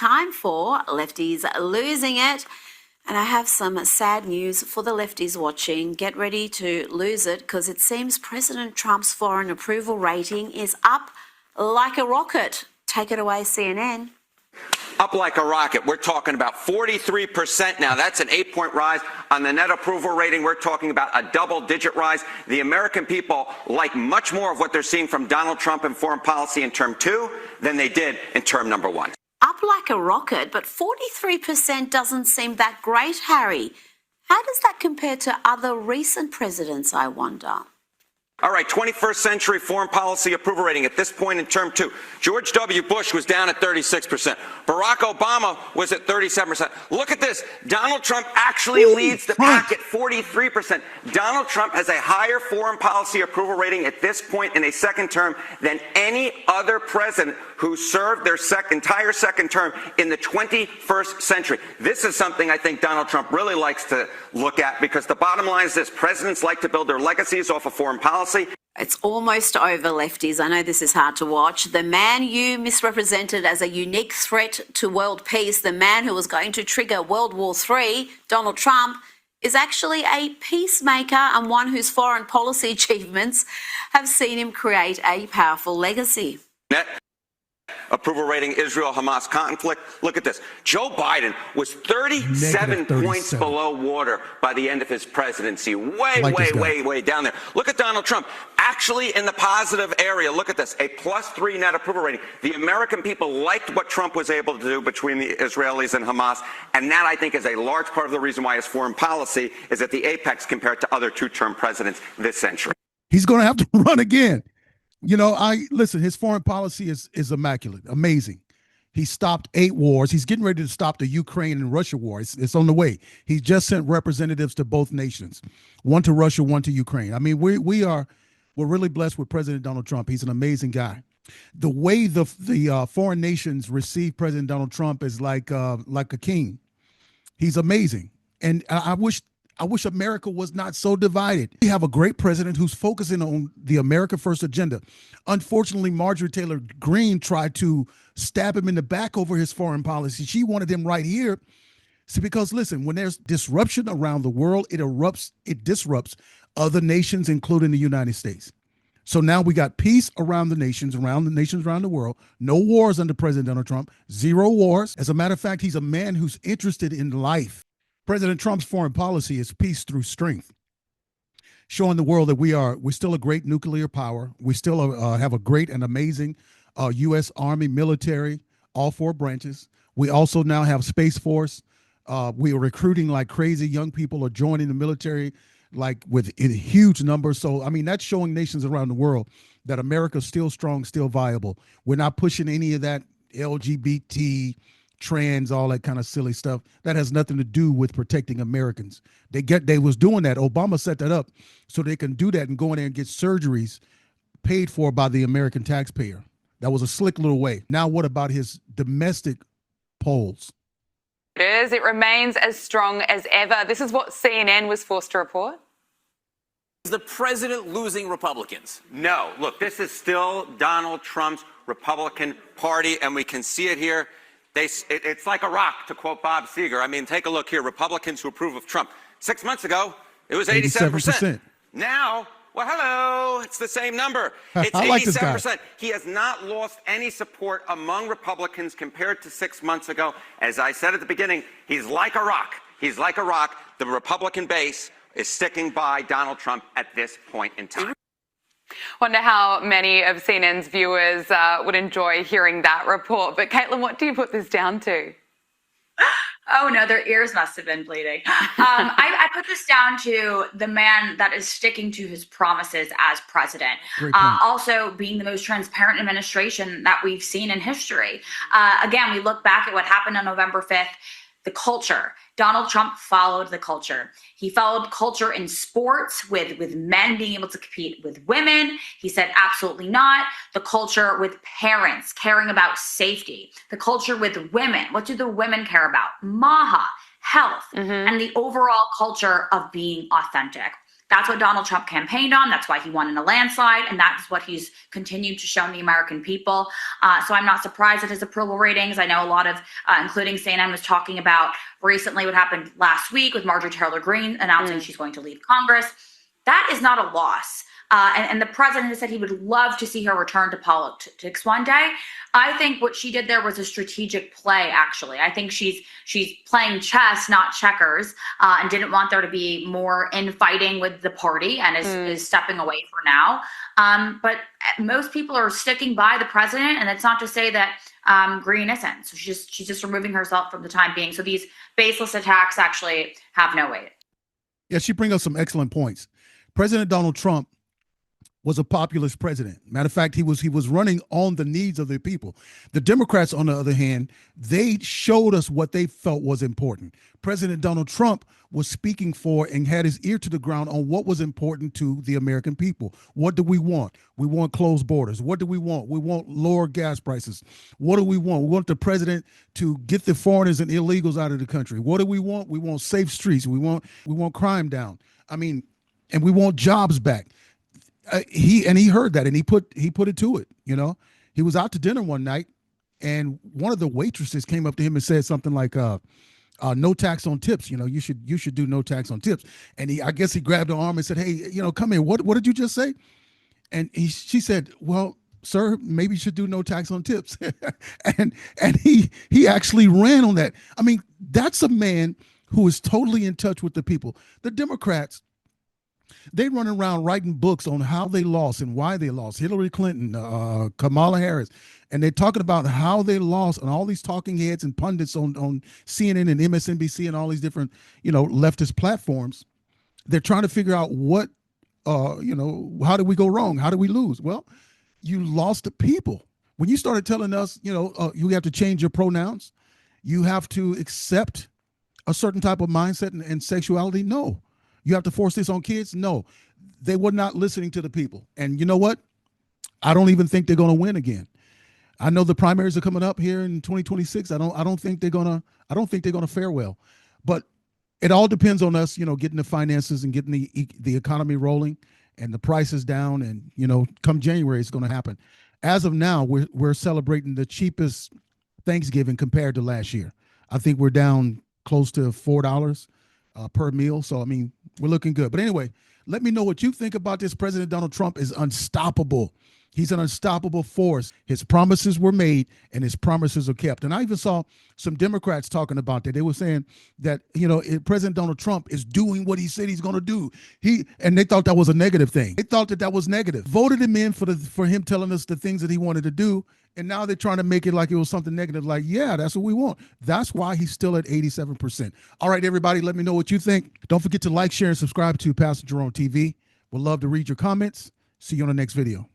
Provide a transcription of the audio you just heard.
time for Lefties Losing It. And I have some sad news for the lefties watching. Get ready to lose it, because it seems President Trump's foreign approval rating is up like a rocket. Take it away, CNN. Up like a rocket. We're talking about 43% now. That's an 8-point rise. On the net approval rating, we're talking about a double-digit rise. The American people like much more of what they're seeing from Donald Trump in foreign policy in term 2 than they did in term number 1. Up like a rocket, but 43% doesn't seem that great, Harry. How does that compare to other recent presidents, I wonder? All right, 21st century foreign policy approval rating at this point in term 2. George W. Bush was down at 36%. Barack Obama was at 37%. Look at this. Donald Trump actually leads the pack at 43%. Donald Trump has a higher foreign policy approval rating at this point in a second term than any other president who served their entire second term in the 21st century. This is something I think Donald Trump really likes to look at, because the bottom line is this: presidents like to build their legacies off of foreign policy. It's almost over, lefties. I know this is hard to watch. The man you misrepresented as a unique threat to world peace, the man who was going to trigger World War III, Donald Trump, is actually a peacemaker and one whose foreign policy achievements have seen him create a powerful legacy. Net approval rating, Israel-Hamas conflict. Look at this. Joe Biden was 37 points below water by the end of his presidency. Way down there. Look at Donald Trump. Actually in the positive area. Look at this. A +3 net approval rating. The American people liked what Trump was able to do between the Israelis and Hamas. And that, I think, is a large part of the reason why his foreign policy is at the apex compared to other two-term presidents this century. He's going to have to run again. You know, listen, his foreign policy is immaculate, amazing. He stopped 8 wars. He's getting ready to stop the Ukraine and Russia war. It's on the way. He just sent representatives to both nations, one to Russia, one to Ukraine. I mean, we're really blessed with President Donald Trump. He's an amazing guy. The way the foreign nations receive President Donald Trump is like a king. He's amazing. And I wish America was not so divided. We have a great president who's focusing on the America First agenda. Unfortunately, Marjorie Taylor Greene tried to stab him in the back over his foreign policy. She wanted him right here. See, because listen, when there's disruption around the world, it disrupts other nations, including the United States. So now we got peace around the nations around the world. No wars under President Donald Trump. 0 wars. As a matter of fact, he's a man who's interested in life. President Trump's foreign policy is peace through strength, showing the world that we're still a great nuclear power. We still have a great and amazing U.S. Army, military, all 4 branches. We also now have Space Force. We are recruiting like crazy. Young people are joining the military like in huge numbers. So, I mean, that's showing nations around the world that America's still strong, still viable. We're not pushing any of that LGBT, trans, all that kind of silly stuff. That has nothing to do with protecting Americans. They was doing that. Obama set that up so they can do that and go in there and get surgeries paid for by the American taxpayer. That was a slick little way. Now what about his domestic polls? It remains as strong as ever. This is what CNN was forced to report. Is the president losing Republicans? No. Look, this is still Donald Trump's Republican Party, and we can see it here. It's like a rock, to quote Bob Seger. I mean, take a look here. Republicans who approve of Trump. 6 months ago, it was 87%. Now, well, hello, it's the same number. It's 87%. He has not lost any support among Republicans compared to 6 months ago. As I said at the beginning, he's like a rock. He's like a rock. The Republican base is sticking by Donald Trump at this point in time. Wonder how many of CNN's viewers would enjoy hearing that report. But Caitlin, what do you put this down to? Oh, no, their ears must have been bleeding. I put this down to the man that is sticking to his promises as president. Also being the most transparent administration that we've seen in history. Again, we look back at what happened on November 5th. The culture. Donald Trump followed the culture. He followed culture in sports with men being able to compete with women. He said absolutely not. The culture with parents caring about safety. The culture with women. What do the women care about? MAGA, health, and the overall culture of being authentic. That's what Donald Trump campaigned on. That's why he won in a landslide. And that's what he's continued to show the American people. So I'm not surprised at his approval ratings. I know a lot of, including CNN, was talking about recently what happened last week with Marjorie Taylor Greene announcing she's going to leave Congress. That is not a loss. And the president has said he would love to see her return to politics one day. I think what she did there was a strategic play, actually. I think she's playing chess, not checkers, and didn't want there to be more infighting with the party and is stepping away for now. But most people are sticking by the president, and it's not to say that Greene isn't. So she's just removing herself from the time being. So these baseless attacks actually have no weight. Yeah, she brings up some excellent points. President Donald Trump was a populist president. Matter of fact, he was running on the needs of the people. The Democrats, on the other hand, they showed us what they felt was important. President Donald Trump was speaking for and had his ear to the ground on what was important to the American people. What do we want? We want closed borders. What do we want? We want lower gas prices. What do we want? We want the president to get the foreigners and illegals out of the country. What do we want? We want safe streets. We want crime down. I mean, and we want jobs back. He heard that, and he put it to it. You know, he was out to dinner one night, and one of the waitresses came up to him and said something like, "No tax on tips. You know, you should do no tax on tips." And I guess he grabbed her arm and said, "Hey, you know, come here. What did you just say?" And she said, "Well, sir, maybe you should do no tax on tips." and he actually ran on that. I mean, that's a man who is totally in touch with the people. The Democrats, they run around writing books on how they lost and why they lost. Hillary Clinton, Kamala Harris, and they're talking about how they lost, and all these talking heads and pundits on CNN and MSNBC and all these different, you know, leftist platforms. They're trying to figure out what, you know, how did we go wrong? How did we lose? Well, you lost the people. When you started telling us, you know, you have to change your pronouns, you have to accept a certain type of mindset and sexuality. No. You have to force this on kids? No. They were not listening to the people. And you know what? I don't even think they're going to win again. I know the primaries are coming up here in 2026. I don't think they're going to fare well. But it all depends on us, you know, getting the finances and getting the economy rolling and the prices down, and, you know, come January it's going to happen. As of now, we're celebrating the cheapest Thanksgiving compared to last year. I think we're down close to $4 per meal. So, I mean, we're looking good. But anyway, let me know what you think about this. President Donald Trump is unstoppable. He's an unstoppable force. His promises were made and his promises are kept. And I even saw some Democrats talking about that. They were saying that, you know, President Donald Trump is doing what he said he's going to do. And they thought that was a negative thing. They thought that was negative. Voted him in for him telling us the things that he wanted to do. And now they're trying to make it like it was something negative. Like, yeah, that's what we want. That's why he's still at 87%. All right, everybody, let me know what you think. Don't forget to like, share, and subscribe to Pastor Jerone TV. We'd love to read your comments. See you on the next video.